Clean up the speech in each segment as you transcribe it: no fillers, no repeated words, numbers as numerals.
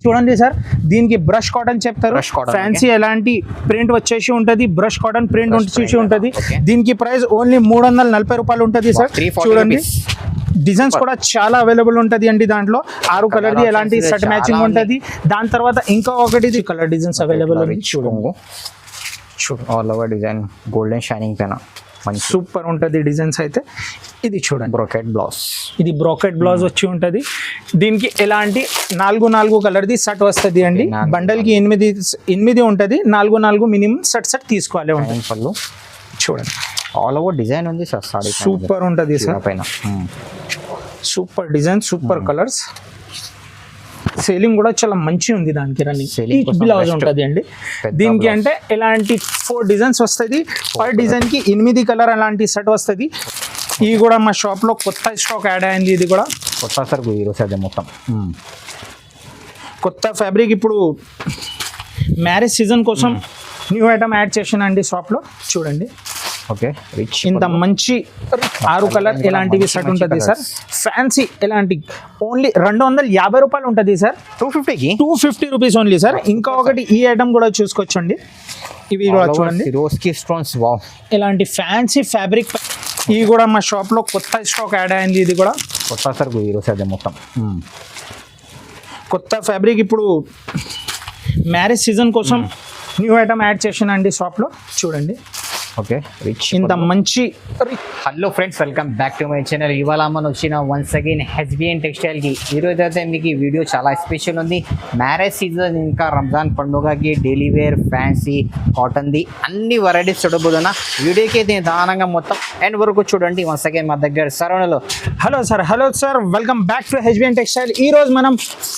చూడండి సార్, దీనికి brush cotton చెప్తారు. ఫ్యాన్సీ ఎలాంటి ప్రింట్ వచ్చేసి ఉంటది, బ్రష్ కాటన్ ప్రింట్ వచ్చేసి ఉంటది. దీనికి ప్రైస్ ఓన్లీ 340 రూపాయలు ఉంటది సార్. చూడండి డిజైన్స్ కూడా చాలా అవైలబుల్ ఉంటది అండి. దాంట్లో 6 కలర్ది ఎలాంటి సెట్ మ్యాచింగ్ ఉంటది. దాని తర్వాత ఇంకా ఒకటి కలర్ డిజైన్స్ అవైలబుల్ ఉంది. చూడండి all over design golden shining పైన సూపర్ ఉంటుంది డిజైన్స్ అయితే. ఇది చూడండి బ్రోకెట్ బ్లౌజ్, ఇది బ్రోకెట్ బ్లౌజ్ వచ్చి ఉంటుంది. దీనికి ఎలాంటి 4 కలర్ది సెట్ వస్తుంది అండి. బండల్కి 8 ఉంటుంది. 4 మినిమం సెట్ తీసుకోవాలి ఉంటుంది. పళ్ళు చూడండి ఆల్ ఓవర్ డిజైన్ ఉంది సార్. సారీ సూపర్ ఉంటుంది సార్ పైన. Super design, super colours. Selling కూడా చాలా మంచి ఉంది దానికి. రన్నింగ్ బ్లౌజ్ ఉంటుంది అండి దీనికి. అంటే ఇలాంటి 4 డిజైన్స్ వస్తుంది. పర్ డిజైన్ కి 8 కలర్ అలాంటి సెట్ వస్తుంది. ఇది కూడా మా షాప్ లో కొత్త స్టాక్ యాడ్ అయింది. ఇది కూడా కొత్త సార్ ఈరోజు మొత్తం కొత్త ఫ్యాబ్రిక్. ఇప్పుడు మ్యారేజ్ సీజన్ కోసం న్యూ ఐటమ్ యాడ్ చేసానండి షాప్ లో. చూడండి ఓకే రిచ్ ఇంత మంచి 6 కలర్ ఎలాంటివి సెట్ ఉంటుంది సార్. ఫ్యాన్సీ ఎలాంటి ఓన్లీ 250 రూపాయలు ఉంటుంది సార్. 250 rupees only sir. ఇంకా ఒకటి ఈ ఐటమ్ కూడా చూసుకోవచ్చండి. ఇవి కూడా చూడండి రోస్కి స్టోన్స్. వావ్, ఇలాంటి ఫ్యాన్సీ ఫ్యాబ్రిక్. ఇవి కూడా మా షాప్ లో కొత్త స్టాక్ యాడ్ అయింది. ఇది కూడా కొత్త సార్ ఈరోజు మొత్తం కొత్త ఫ్యాబ్రిక్. ఇప్పుడు మ్యారేజ్ సీజన్ కోసం న్యూ ఐటమ్ యాడ్ చేసానండి షాప్ లో. చూడండి ఓకే రిచ్ ఇంత మంచి. Hello friends, welcome back to my channel. ఇవాళ మనం వచ్చిన వన్స్ అగైన్ హెచ్బిఎన్ టెక్స్టైల్కి. ఈరోజు అయితే మీకు ఈ వీడియో చాలా స్పెషల్ ఉంది. మ్యారేజ్ సీజన్ ఇంకా రంజాన్ పండుగకి డైలీ వేర్ ఫ్యాన్సీ కాటన్ది అన్ని వెరైటీస్ చూడబోతున్నా. వీడియోకి అయితే దానంగా మొత్తం ఎండ్ వరకు చూడండి. వన్స్ అగైన్ మా దగ్గర సరౌండ్లో. Hello sir, welcome back to HBN textile. ఈ రోజు మనం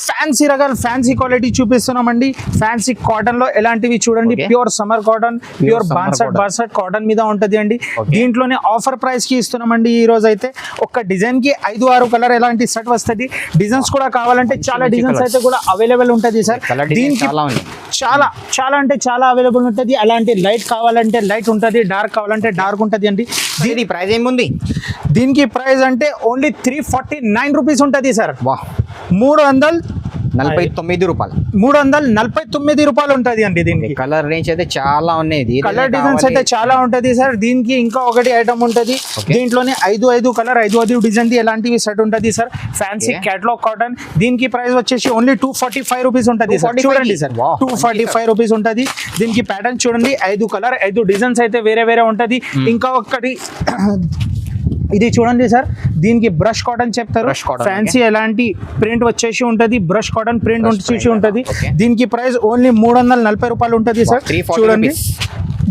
ఫ్యాన్సీ రకాల ఫ్యాన్సీ క్వాలిటీ చూపిస్తున్నామండి. ఫ్యాన్సీ కాటన్ లో ఎలాంటివి చూడండి. ప్యూర్ సమ్మర్ కాటన్, ప్యూర్ బాన్సెట్ కాటన్ మీద ఉంటది అండి. దీంట్లోనే ఆఫర్ ప్రైస్ కి ఇస్తున్నామండి. ఈ రోజు అయితే ఒక్క డిజైన్ కి 5-6 కలర్ ఎలాంటి సెట్ వస్తుంది. డిజైన్స్ కూడా కావాలంటే చాలా డిజైన్స్ అయితే కూడా అవైలబుల్ ఉంటది సార్. దీనికి చాలా అంటే చాలా అవైలబుల్ ఉంటుంది. అలాంటి లైట్ కావాలంటే లైట్ ఉంటుంది, డార్క్ కావాలంటే డార్క్ ఉంటుంది అండి. దీని ప్రైస్ ఏముంది? దీనికి ప్రైస్ అంటే ఓన్లీ 349 రూపీస్ ఉంటుంది సార్. 349 రూపాయలు. 349 రూపాయలు ఉంటుంది అండి. దీనికి కలర్ రేంజ్ అయితే చాలా ఉన్నాయి. కలర్ డిజైన్స్ అయితే చాలా ఉంటది సార్. దీనికి ఇంకా ఒకటి ఐటమ్ ఉంటది. దీంట్లోనే 5 కలర్ 5 డిజైన్ ఎలాంటివి సెట్ ఉంటది సార్. Fancy catalogue cotton. దీనికి ప్రైస్ వచ్చేసి ఓన్లీ 245 రూపీస్ ఉంటుంది సార్. చూడండి సార్ 245 రూపీస్ ఉంటుంది. దీనికి ప్యాటర్న్ చూడండి. 5 కలర్ 5 డిజైన్స్ అయితే వేరే ఉంటది. ఇంకా ఒకటి ఇది చూడండి సార్, దీనికి బ్రష్ కాటన్ చెప్తారు. ఫ్యాన్సీ ఎలాంటి ప్రింట్ వచ్చేసి ఉంటది. బ్రష్ కాటన్ ప్రింట్ వచ్చేసి ఉంటది. దీనికి ప్రైస్ ఓన్లీ 340 రూపాయలు ఉంటుంది సార్. చూడండి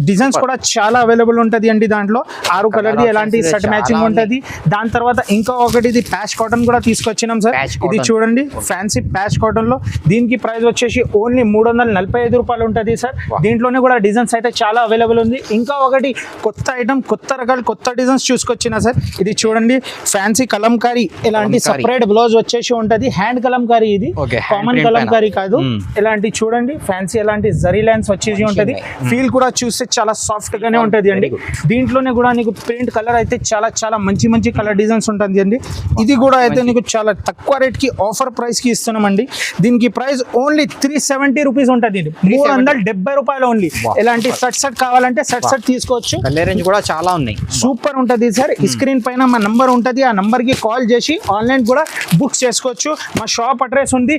డిజైన్స్ కూడా చాలా అవైలబుల్ ఉంటుంది అండి. దాంట్లో 6 కలర్ది ఎలాంటి సెట్ మ్యాచింగ్ ఉంటుంది. దాని తర్వాత ఇంకా ఒకటి ఇది ప్యాచ్ కాటన్ కూడా తీసుకొచ్చినాం సార్. ఇది చూడండి ఫ్యాన్సీ ప్యాచ్ కాటన్ లో. దీనికి ప్రైస్ వచ్చేసి ఓన్లీ 345 రూపాయలు ఉంటుంది సార్. దీంట్లోనే కూడా డిజైన్స్ అయితే చాలా అవైలబుల్ ఉంది. ఇంకా ఒకటి కొత్త ఐటమ్, కొత్త రకాల కొత్త డిజైన్స్ చూసుకొచ్చిన సార్. ఇది చూడండి ఫ్యాన్సీ కలంకారీ ఎలాంటి సపరేట్ బ్లౌజ్ వచ్చేసి ఉంటది. హ్యాండ్ కలంకారీ, ఇది కామన్ కలంకారీ కాదు. ఇలాంటి చూడండి ఫ్యాన్సీ ఎలాంటి జరీ లైన్స్ వచ్చేసి ఉంటది. ఫీల్ కూడా చూస్తే చాలా సాఫ్ట్ గానే ఉంటది అండి. దీంట్లోనే కూడా నీకు ప్రింట్ కలర్ అయితే చాలా మంచి కలర్ డిజైన్స్ ఉంటుంది అండి. ఇది కూడా అయితే నీకు చాలా తక్కువ రేట్ కి ఆఫర్ ప్రైస్ కి ఇస్తున్నామండి. దీనికి ప్రైస్ ఓన్లీ 370 రూపీస్ ఉంటుంది. 370 రూపాయలు ఓన్లీ. ఎలాంటి సెట్ కావాలంటే సెట్ తీసుకోవచ్చు. కలర్ రేంజ్ కూడా చాలా ఉన్నాయి. సూపర్ ఉంటది సార్. స్క్రీన్ పైన మా నంబర్ ఉంటది. ఆ నంబర్ కి కాల్ చేసి ఆన్లైన్ కూడా బుక్ చేసుకోవచ్చు. మా షాప్ అడ్రస్ ఉంది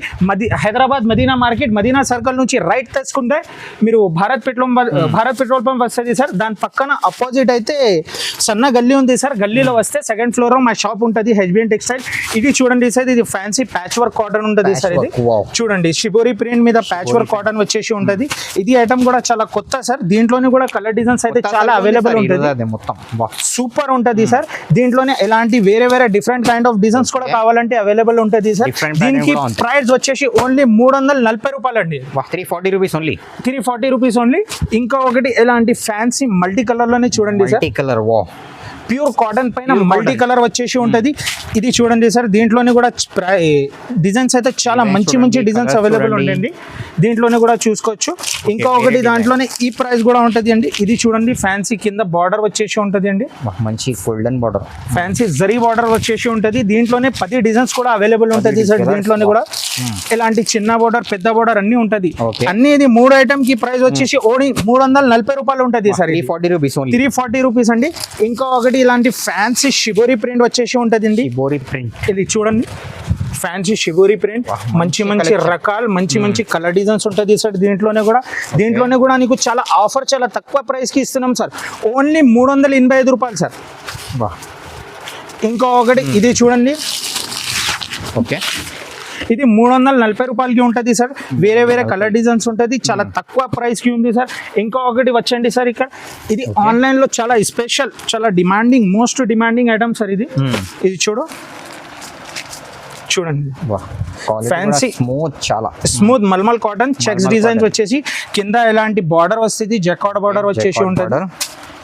హైదరాబాద్ మదీనా మార్కెట్, మదీనా సర్కిల్ నుంచి రైట్ తీసుకుంటే మీరు భారత్ పెట్రోల్ పంప్ వస్తుంది సార్. దాని పక్కన అపోజిట్ అయితే సన్న గల్లీ ఉంది సార్. గల్లీలో వస్తే 2nd ఫ్లోర్ మా షాప్ ఉంటుంది హెచ్బిఎన్ టెక్స్టైల్. ఇది చూడండి సార్, ఇది ఫ్యాన్సీ ప్యాచ్ వర్క్ కాటన్ ఉంటుంది సార్. ఇది చూడండి షిబోరి ప్రింట్ మీద ప్యాచ్ వర్క్ కాటన్ వచ్చేసి ఉంటుంది. ఇది ఐటమ్ కూడా చాలా కొత్త సార్. దీంట్లోనే కూడా కలర్ డిజైన్స్ అయితే చాలా అవైలబుల్ ఉంటుంది. మొత్తం సూపర్ ఉంటుంది సార్. దీంట్లోనే ఎలాంటి వేరే డిఫరెంట్ కైండ్ ఆఫ్ డిజైన్స్ కూడా కావాలంటే అవైలబుల్ ఉంటుంది సార్. దీనికి ప్రైస్ వచ్చేసి ఓన్లీ 340 రూపాయలు అండి. 340 రూపీస్ ఓన్లీ. 340 rupees only. ఇంకా ఒకటి ఎలాంటి ఫ్యాన్సీ మల్టీ కలర్ లోనే చూడండి సార్. కలర్ ప్యూర్ కాటన్ పైన మల్టీ కలర్ వచ్చేసి ఉంటది. ఇది చూడండి సార్. దీంట్లోనే కూడా డిజైన్స్ అయితే చాలా మంచి డిజైన్స్ అవైలబుల్ ఉండండి. దీంట్లోనే కూడా చూసుకోవచ్చు. ఇంకా ఒకటి దాంట్లోనే ఈ ప్రైస్ కూడా ఉంటది అండి. ఇది చూడండి ఫ్యాన్సీ కింద బార్డర్ వచ్చేసి ఉంటది అండి, మంచి golden border, fancy zari border వచ్చేసి ఉంటది. దీంట్లోనే 10 డిజైన్స్ కూడా అవైలబుల్ ఉంటది సార్. దీంట్లోనే కూడా ఇలాంటి చిన్న బార్డర్ పెద్ద బార్డర్ అన్ని ఉంటది. అన్ని ఇది 3 ఐటమ్ కి ప్రైస్ వచ్చేసి ఓడి 340 రూపాయలు ఉంటది సార్. 340 రూపీస్, 340 రూపీస్ అండి. ఇంకా ఒకటి ఇలాంటి ఫ్యాన్సీ షిబోరి ప్రింట్ వచ్చేసి ఉంటది అండి. బోరీ ప్రింట్, ఇది చూడండి ఫ్యాన్సీ షిబోరి ప్రింట్, మంచి మంచి రకాలు, మంచి మంచి కలర్ డిజైన్స్ ఉంటది సార్. దీంట్లోనే కూడా నీకు చాలా ఆఫర్, చాలా తక్కువ ప్రైస్ కి ఇస్తున్నాం సార్. ఓన్లీ 385 రూపాయలు సార్. ఇంకా ఒకటి ఇది చూడండి, ఓకే, ఇది 340 రూపాయలకి ఉంటుంది సార్. వేరే వేరే కలర్ డిజైన్స్ ఉంటుంది, చాలా తక్కువ ప్రైస్కి ఉంది సార్. ఇంకా ఒకటి వచ్చండి సార్, ఇక్కడ ఇది ఆన్లైన్లో చాలా స్పెషల్, చాలా demanding, most demanding item sir. ఇది చూడండి ఫ్యాన్సీ స్మూత్, చాలా smooth mulmul cotton checks designs వచ్చేసి కింద ఎలాంటి బార్డర్ వస్తుంది, జకార్డ్ బార్డర్ వచ్చేసి ఉంటుంది.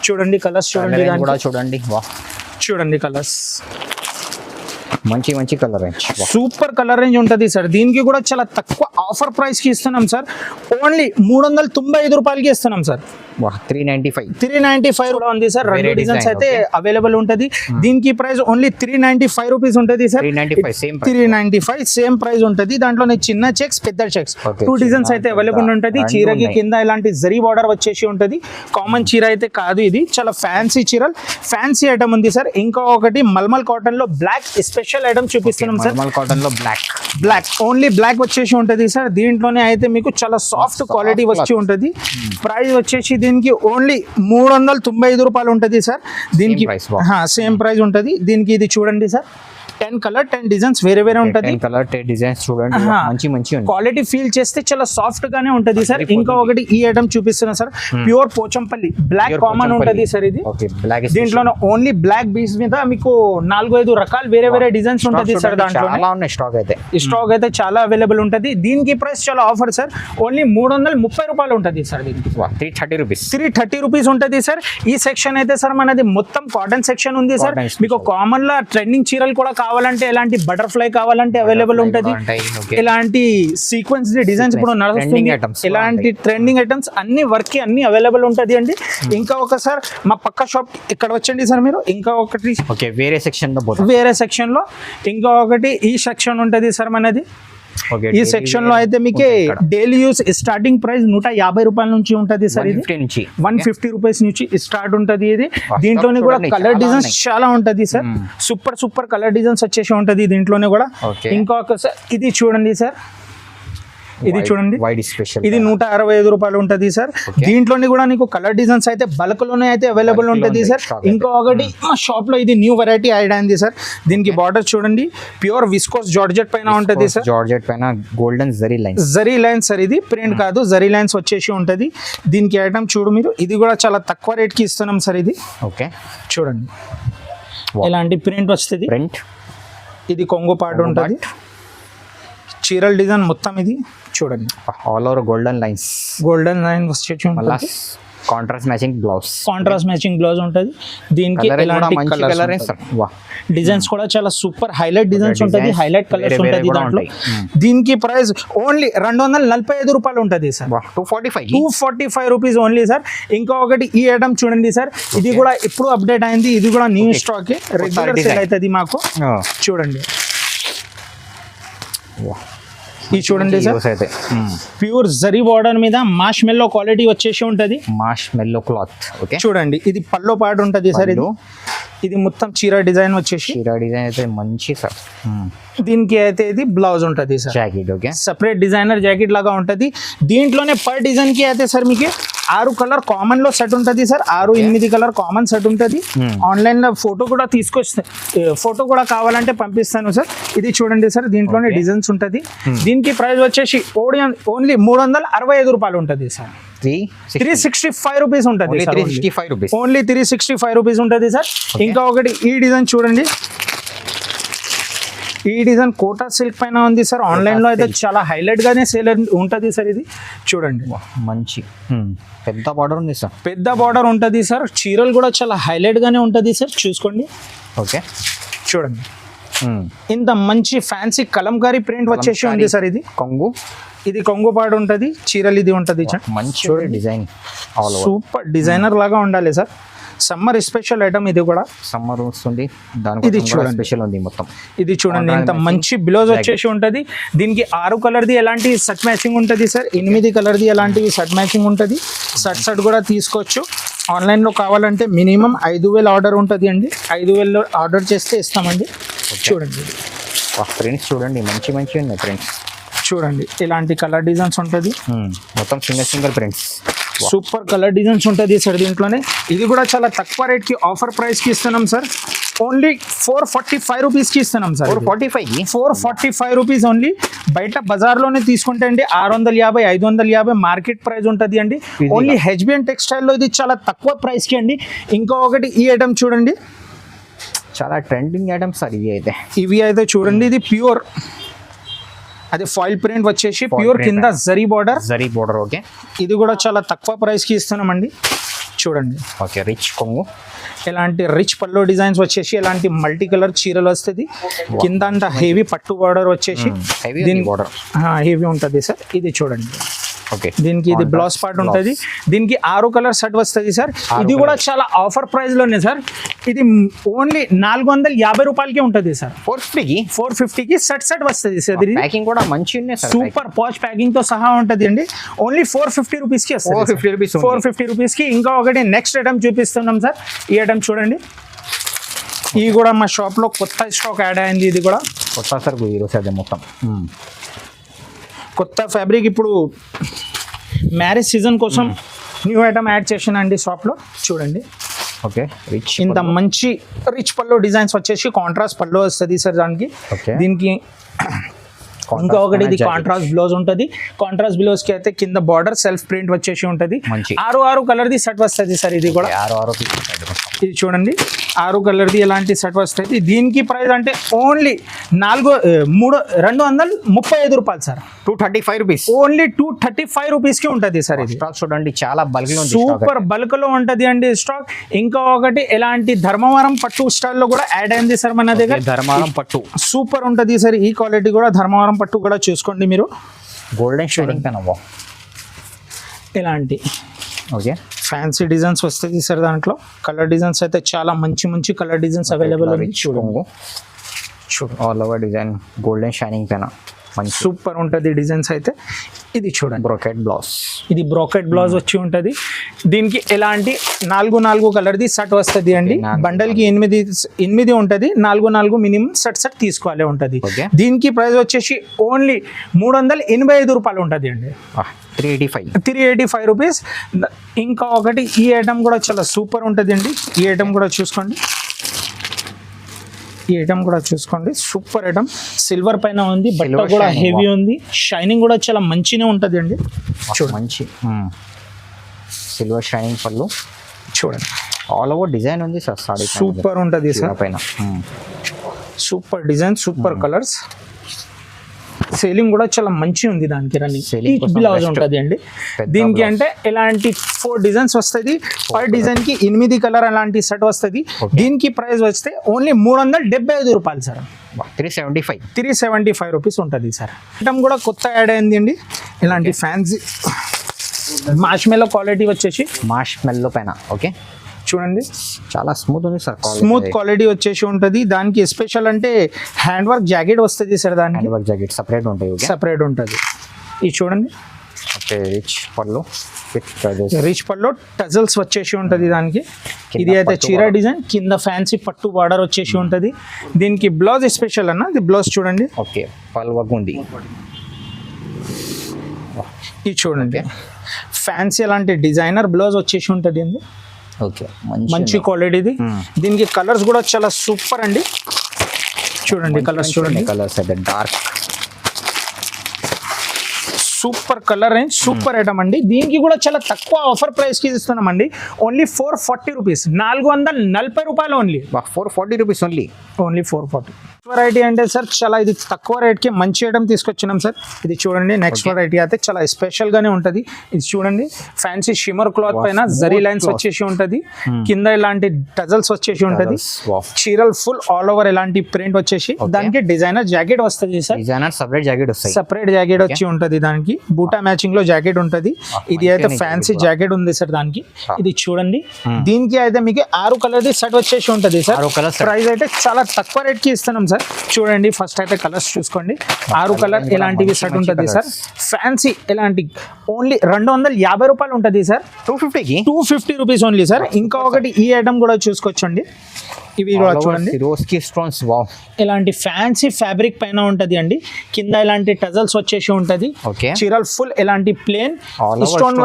చూడండి కలర్స్ చూడండి, చూడండి కలర్స్, మంచి colour range, super colour range ఉంటుంది సార్. దీనికి కూడా చాలా తక్కువ ఆఫర్ ప్రైస్ కి ఇస్తున్నాం సార్. ఓన్లీ 395 రూపాయలకి ఇస్తున్నాం సార్. 395 కూడా ఉంది సార్. రెండు డిజైన్స్ అయితే అవైలబుల్ ఉంటుంది. దీనికి ప్రైస్ ఓన్లీ 395 రూపీస్ ఉంటుంది సార్. 395 సేమ్ ప్రైస్ ఉంటుంది. దాంట్లోనే చిన్న చెక్స్, పెద్ద చెక్స్, 2 డిజైన్స్ అయితే అవైలబుల్ ఉంటుంది. చీరకి కింద ఇలాంటి జరీ బార్డర్ వచ్చేసి ఉంటుంది. కామన్ చీర అయితే కాదు, ఇది చాలా ఫ్యాన్సీ చీరలు, ఫ్యాన్సీ ఐటమ్ ఉంది సార్. ఇంకా ఒకటి మల్మల్ కాటన్ లో బ్లాక్ స్పెషల్ ఐటమ్ చూపిస్తున్నాం సార్. మల్మల్ కాటన్ లో బ్లాక్ ఓన్లీ బ్లాక్ వచ్చేసి ఉంటుంది సార్. దీంట్లోనే అయితే మీకు చాలా సాఫ్ట్ క్వాలిటీ వచ్చి ఉంటుంది. ప్రైస్ వచ్చేసి దీనికి ఓన్లీ 395 రూపాయలు ఉంటుంది సార్. దీనికి సేమ్ ప్రైస్ ఉంటుంది. దీనికి ఇది చూడండి సార్, 10 కలర్ 10 డిజైన్స్ వేరే ఉంటుంది. చూడండి, మంచి క్వాలిటీ ఫీల్ చేస్తే చాలా సాఫ్ట్ గానే ఉంటది సార్. ఇంకా ఒకటి ఈ ఐటమ్ చూపిస్తున్నా sir, pure Pochampally black common ఉంటది సార్. ఇది దీంట్లో ఓన్లీ బ్లాక్ బీస్ మీద మీకు 4-5 రకాలు వేరే డిజైన్స్ ఉంటది సార్. దాంట్లో స్టాక్ అయితే చాలా అవైలబుల్ ఉంటది. దీనికి ప్రైస్ చాలా ఆఫర్ సార్. ఓన్లీ 330 రూపాయలు ఉంటది సార్. దీనికి 330 రూపీస్ ఉంటది సార్. ఈ సెక్షన్ అయితే సార్ మనది మొత్తం కాటన్ సెక్షన్ ఉంది సార్. మీకు కామన్ లా ట్రెండింగ్ చీరలు కూడా కావాలంటే, ఎలాంటి బటర్ఫ్లై కావాలంటే అవైలబుల్ ఉంటుంది. ఇలాంటి సీక్వెన్స్ డిజైన్స్ ఇప్పుడు నడుస్తుంది, ఇలాంటి ట్రెండింగ్ ఐటమ్స్ అన్ని వర్క్ కి అన్ని అవైలబుల్ ఉంటుంది అండి. ఇంకా ఒకసారి మా పక్క షాప్ ఇక్కడ వచ్చండి సార్ మీరు. ఇంకా ఒకటి వేరే సెక్షన్ లో ఇంకా ఒకటి ఈ సెక్షన్ ఉంటుంది సార్ మనది. ఈ సెక్షన్ లో అయితే మీకు డైలీ యూస్ స్టార్టింగ్ ప్రైస్ 150 రూపాయల నుంచి ఉంటుంది సార్. ఇది 150 రూపీస్ నుంచి స్టార్ట్ ఉంటుంది. ఇది దీంట్లోనే కూడా కలర్ డిజైన్స్ చాలా ఉంటుంది సార్. సూపర్ కలర్ డిజైన్స్ వచ్చేసి ఉంటుంది దీంట్లోనే కూడా. ఇంకొకసారి ఇది చూడండి సార్, ఇది చూడండి, ఇది 165 రూపాయలు ఉంటుంది సార్. దీంట్లోని కూడా నీకు కలర్ డిజైన్స్ అయితే బల్క్ లోనే అయితే అవైలబుల్ ఉంటుంది సార్. ఇంకా ఒకటి మా షాప్ లో ఇది న్యూ వెరైటీ ఐడియా అయింది సార్. దీనికి బార్డర్ చూడండి, ప్యూర్ విస్కోస్ జార్జెట్ పైన ఉంటుంది సార్. జార్జెట్ పైన గోల్డెన్ జరీ లైన్స్ సార్. ఇది ప్రింట్ కాదు, జరీ లైన్స్ వచ్చేసి ఉంటుంది. దీనికి ఐటమ్ చూడు మీరు, ఇది కూడా చాలా తక్కువ రేట్ కి ఇస్తున్నాం సార్. ఇది చూడండి, ఇలాంటి ప్రింట్ వస్తుంది. ఇది కొంగు పాటు ఉంటుంది. చీరల డిజైన్ మొత్తం ఇది చూడండి, ఆల్ ఓవర్ గోల్డెన్ లైన్ వచ్చేసి కాంట్రాస్ట్ మ్యాచింగ్ బ్లౌజ్ ఉంటుంది. దీనికి డిజైన్స్ కూడా చాలా సూపర్ హైలైట్ డిజైన్స్ ఉంటుంది, హైలైట్ కలర్స్ ఉంటుంది దాంట్లో. దీనికి ప్రైస్ ఓన్లీ 245 రూపాయలు ఉంటుంది సార్. 245 rupees only sir. ఇంకా ఒకటి ఈ ఐటమ్ చూడండి సార్, ఇది కూడా ఇప్పుడు అప్డేట్ అయింది. ఇది కూడా న్యూ స్టాక్, రెగ్యులర్ సేల్ అవుతుంది మాకు. చూడండి, ఇది చూడండి సార్, ప్యూర్ జరీ బార్డర్ మీద మార్ష్ మెల్లో క్వాలిటీ వచ్చేసి ఉంటది. క్లాత్ చూడండి, ఇది పల్లో పాటు ఉంటది సార్. ఇది మొత్తం చీర డిజైన్ వచ్చేసి అయితే మంచి సార్. దీనికి అయితే ఇది బ్లౌజ్ ఉంటుంది సార్. సెపరేట్ డిజైనర్ జాకెట్ లాగా ఉంటది. దీంట్లోనే పర్ డిజైన్ కి అయితే సార్ మీకు 6 కలర్ కామన్ లో సెట్ ఉంటుంది సార్. 6-8 కలర్ కామన్ సెట్ ఉంటుంది. ఆన్లైన్ లో ఫోటో కూడా ఫోటో కూడా కావాలంటే పంపిస్తాను సార్. ఇది చూడండి సార్, దీంట్లోనే డిజైన్స్ ఉంటుంది. దీనికి ప్రైస్ వచ్చేసి ఓన్లీ 365 రూపాయలు ఉంటుంది సార్. 365 రూపీస్ ఉంటుంది. ఓన్లీ 365 రూపీస్ ఉంటుంది సార్. ఇంకా ఒకటి ఈ డిజైన్ చూడండి, ఈ డిజైన్ కోటా సిల్క్ పైన ఉంది సార్. ఆన్లైన్ లో అయితే చాలా హైలైట్ గానే సేల్ ఉంటుంది సార్. ఇది చూడండి, మంచి పెద్ద బార్డర్ ఉంది సార్. పెద్ద బార్డర్ ఉంటుంది సార్. చీరలు కూడా చాలా హైలైట్ గానే ఉంటుంది సార్. చూసుకోండి, చూడండి, ఇంత మంచి ఫ్యాన్సీ కలంకారీ ప్రింట్ వచ్చేసి ఉంది సార్. ఇది ఇది కొంగుపాడు ఉంటది, చీరలు ఇది ఉంటది. మంచి design all over super designer లాగా ఉండాలి సార్. సమ్మర్ స్పెషల్ ఐటమ్ ఇది కూడా. సమ్మర్ వస్తుంది దానికి ఇది చూడండి. స్పెషల్ ఉంది మొత్తం. ఇది చూడండి ఎంత మంచి బ్లౌజ్ వచ్చేసి ఉంటది. దీనికి 6 కలర్ది ఎలాంటి సెట్ మ్యాచింగ్ ఉంటది సార్. 8 కలర్ది ఎలాంటివి సెట్ మ్యాచింగ్ ఉంటది. సెట్ కూడా తీసుకోవచ్చు. ఆన్లైన్లో కావాలంటే మినిమం 5,000 ఆర్డర్ ఉంటుంది అండి. 5,000 ఆర్డర్ చేస్తే ఇస్తామండి. చూడండి ప్రింట్స్ చూడండి, మంచి మంచి ఉన్నాయి ప్రింట్స్. చూడండి ఇలాంటి కలర్ డిజైన్స్ ఉంటుంది. మొత్తం single prints. Super colour designs ఉంటుంది సార్ దీంట్లోనే. ఇది కూడా చాలా తక్కువ రేట్కి ఆఫర్ ప్రైస్కి ఇస్తున్నాం సార్. ఓన్లీ 445 రూపీస్కి ఇస్తున్నాం సార్. 445 rupees only. బయట బజార్లోనే తీసుకుంటే అండి 650 550 మార్కెట్ ప్రైస్ ఉంటుంది అండి. ఓన్లీ హెచ్బిఎన్ టెక్స్టైల్లో ఇది చాలా తక్కువ ప్రైస్కి అండి. ఇంకా ఒకటి ఈ ఐటమ్ చూడండి, చాలా ట్రెండింగ్ ఐటమ్స్ సార్ ఇవి అయితే. ఇవి అయితే చూడండి, ఇది ప్యూర్, అది ఫాయిల్ ప్రింట్ వచ్చేసి ప్యూర్ కింద జరీ బార్డర్. ఓకే, ఇది కూడా చాలా తక్కువ ప్రైస్కి ఇస్తున్నామండి. చూడండి ఓకే, రిచ్ కొంగు, ఇలాంటి రిచ్ పల్లో డిజైన్స్ వచ్చేసి ఇలాంటి మల్టీ కలర్ చీరలు వస్తుంది. కింద అంతా హెవీ పట్టు బార్డర్ వచ్చేసి హెవీ ఉంటుంది సార్. ఇది చూడండి, ఓకే, దీనికి ఇది బ్లౌజ్ పార్ట్ ఉంటుంది. దీనికి 6 కలర్ సెట్ వస్తుంది సార్. ఇది కూడా చాలా ఆఫర్ ప్రైస్ లోనే సార్. ఇది ఓన్లీ 450 రూపాయలకి ఉంటుంది సార్. 450కి సెట్ వస్తుంది సార్. ఇది ప్యాకింగ్ కూడా మంచి సూపర్ పాష్ ప్యాకింగ్ తో సహా ఉంటుంది అండి. ఓన్లీ 450 రూపీస్కి వస్తుంది. 450 రూపీస్కి. ఇంకా ఒకటి నెక్స్ట్ ఐటమ్ చూపిస్తున్నాం సార్. ఈ ఐటమ్ చూడండి, ఇది కూడా మా షాప్ లో కొత్త స్టాక్ యాడ్ అయింది. ఇది కూడా కొత్త సార్ ఈరోజు మొత్తం కొత్త ఫ్యాబ్రిక్. ఇప్పుడు మ్యారేజ్ సీజన్ కోసం న్యూ ఐటమ్ యాడ్ చేసానండి షాప్లో. చూడండి ఓకే, రిచ్ ఇంత మంచి రిచ్ పల్లో డిజైన్స్ వచ్చేసి కాంట్రాస్ట్ పల్లో వస్తుంది సార్ దానికి. దీనికి ఇంకా ఒకటి ఇది కాంట్రాస్ట్ బ్లౌజ్ ఉంటుంది. కాంట్రాస్ట్ బ్లౌజ్ కి అయితే కింద బార్డర్ సెల్ఫ్ ప్రింట్ వచ్చేసి ఉంటుంది. 6 కలర్ది సెట్ వస్తుంది సార్. ఇది కూడా 6 ఇది చూడండి 6 కలర్ది ఎలాంటి సెట్ వస్తుంది. దీనికి ప్రైస్ అంటే ఓన్లీ 235 రూపాయలు సార్. 235 రూపీస్. ఓన్లీ 235 రూపీస్కి ఉంటుంది సార్. ఇది స్టాక్ చూడండి, చాలా బల్క్ లో, సూపర్ బల్క్ లో ఉంటుంది అండి స్టాక్. ఇంకా ఒకటి ఎలాంటి ధర్మవరం పట్టు స్టైల్లో కూడా యాడ్ అయింది సార్ మన దగ్గర. ధర్మవరం పట్టు సూపర్ ఉంటుంది సార్. ఈ క్వాలిటీ కూడా ధర్మవరం పట్టు కూడా చూసుకోండి మీరు. గోల్డెన్ షైనింగ్ పెన్ ఇలాంటి ఓకే ఫ్యాన్సీ డిజైన్స్ వస్తుంది సార్. దాంట్లో కలర్ డిజైన్స్ అయితే చాలా మంచి కలర్ డిజైన్స్ అవైలబుల్ ఉంది. చూడండి all over design golden shining pen మంచి సూపర్ ఉంటుంది డిజైన్స్ అయితే. ఇది చూడండి బ్రోకెట్ బ్లౌజ్. ఇది బ్రోకెట్ బ్లౌజ్ వచ్చి ఉంటుంది. దీనికి ఎలాంటి 4 కలర్ది సెట్ వస్తుంది అండి. బండల్కి 8 ఉంటుంది. 4 మినిమం సెట్ తీసుకోవాలి ఉంటుంది. దీనికి ప్రైస్ వచ్చేసి ఓన్లీ 385 రూపాయలు ఉంటుంది అండి. 385 రూపీస్. ఇంకా ఒకటి ఈ ఐటమ్ కూడా చాలా సూపర్ ఉంటుంది అండి. ఈ ఐటమ్ కూడా చూసుకోండి. ఈ ఐటమ్ కూడా చూసుకోండి, సూపర్ ఐటమ్. సిల్వర్ పైన ఉంది, బట్ట కూడా హెవీ ఉంది, షైనింగ్ కూడా చాలా మంచిగా ఉంటుంది అండి. చూడండి మంచి సిల్వర్ షైనింగ్ పళ్ళు. చూడండి ఆల్ ఓవర్ డిజైన్ ఉంది సార్. సారీ సూపర్ ఉంటుంది సార్. పైన super design, super colours. Selling కూడా చాలా మంచి ఉంది దానికి. రన్నింగ్ బ్లౌజ్ ఉంటుంది అండి దీనికి. అంటే ఇలాంటి 4 డిజైన్స్ వస్తుంది. పర్ డిజైన్ కి 8 కలర్ అలాంటి సెట్ వస్తుంది. దీనికి ప్రైస్ వస్తే ఓన్లీ 375 రూపాయలు సార్. 375 రూపీస్ ఉంటుంది సార్. ఐటమ్ కూడా కొత్త యాడ్ అయింది అండి. ఇలాంటి ఫ్యాన్సీ మార్ష్మెల్లో క్వాలిటీ వచ్చేసి మార్ష్మెల్లో పైన. ఓకే చూడండి చాలా స్మూత్ ఉంది సార్. స్మూత్ క్వాలిటీ వచ్చేసి ఉంటుంది. దానికి స్పెషల్ అంటే హ్యాండ్ వర్క్ జాకెట్ వస్తుంది సార్. దానికి హ్యాండ్ వర్క్ జాకెట్ సపరేట్ ఉంటుంది. సపరేట్ ఉంటుంది. ఇది చూడండి రిచ్ పళ్ళు టజల్స్ వచ్చేసి ఉంటుంది దానికి. ఇది అయితే చీర డిజైన్, కింద ఫ్యాన్సీ పట్టు బార్డర్ వచ్చేసి ఉంటుంది. దీనికి బ్లౌజ్ స్పెషల్ అన్న. ఇది బ్లౌజ్ చూడండి. ఓకే పల్ వర్క్ ఉంది. ఇది చూడండి ఫ్యాన్సీ అలాంటి డిజైనర్ బ్లౌజ్ వచ్చేసి ఉంటుంది అండి. ఓకే మంచి క్వాలిటీది. దీనికి కలర్స్ కూడా చాలా సూపర్ అండి. చూడండి కలర్స్ చూడండి. కలర్స్ అయితే dark super colour range, super item అండి. దీనికి కూడా చాలా తక్కువ ఆఫర్ ప్రైస్ కి ఇస్తున్నామండి. Only 440 rupees. 440 రూపాయలు ఓన్లీ. 440 rupees only. 440. వెరైటీ అంటే సార్ చాలా ఇది తక్కువ రేట్కి మంచి ఐటమ్ తీసుకొచ్చినాం సార్. ఇది చూడండి నెక్స్ట్ వెరైటీ అయితే చాలా స్పెషల్ గానే ఉంటుంది. ఇది చూడండి ఫ్యాన్సీ షిమర్ క్లాత్ పైన జరీ లైన్స్ వచ్చేసి ఉంటుంది. కింద ఇలాంటి టజల్స్ వచ్చేసి ఉంటుంది. చీరల్ ఫుల్ ఆల్ ఓవర్ ఇలాంటి ప్రింట్ వచ్చేసి దానికి డిజైనర్ జాకెట్ వస్తుంది సార్. డిజైనర్ సపరేట్ జాకెట్ వస్తుంది. సపరేట్ జాకెట్ వచ్చి ఉంటుంది దానికి. దానికి బూటా మ్యాచింగ్ లో జాకెట్ ఉంటది. ఇది అయితే ఫ్యాన్సీ జాకెట్ ఉంది సార్ దానికి. ఇది చూడండి, దీనికి అయితే మీకు 6 కలర్ సెట్ వచ్చేసి ఉంటది సార్. 6 colours set. ప్రైస్ అయితే చాలా తక్కువ రేట్ కి ఇస్తున్నాం సార్. చూడండి ఫస్ట్ అయితే కలర్స్ చూసుకోండి. 6 కలర్ ఇలాంటివి సెట్ ఉంటది సార్. ఫ్యాన్సీ ఇలాంటి ఓన్లీ 250 రూపాయలు ఉంటది సార్. 250కి 250 rupees only sir. ఇంకా ఒకటి ఈ ఐటమ్ కూడా చూసుకోవచ్చండి. ఇవి కూడా చూడండి, రోస్కి స్టోన్స్. వావ్, ఇలాంటి ఫ్యాన్సీ ఫ్యాబ్రిక్ పైన ఉంటది అండి. కింద ఇలాంటి టజల్స్ వచ్చేసి ఉంటది. ఓకే, చీరల్ ఫుల్ ఇలాంటి ప్లేన్ స్టోన్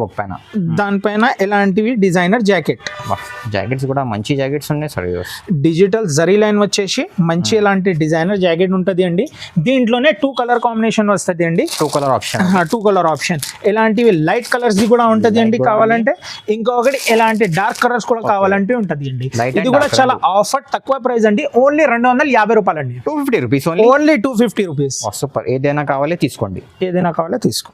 వర్క్ పైన, దానిపైన ఇలాంటివి డిజైనర్ జాకెట్. జాకెట్స్ కూడా మంచి జాకెట్స్ ఉన్నాయి సార్. డిజిటల్ జరీ లైన్ వచ్చేసి మంచి ఇలాంటి డిజైనర్ జాకెట్ ఉంటది అండి. దీంట్లోనే 2 కలర్ కాంబినేషన్ వస్తుంది అండి. 2 కలర్ ఆప్షన్. 2 colour option. ఇలాంటివి లైట్ కలర్స్ ది కూడా ఉంటది అండి కావాలంటే. ఇంకొకటి ఇలాంటి డార్క్ కలర్స్ కూడా కావాలంటే ఉంటది అండి. ఇది కూడా చాలా ఆఫర్ తక్కువ ప్రైస్ అండి. ఓన్లీ 250 రూపాయలు అండి. 250 రూపీస్ ఓన్లీ 250 రూపీస్. సూపర్. ఏదైనా కావాలి తీసుకోండి. ఏదైనా కావాలో తీసుకో.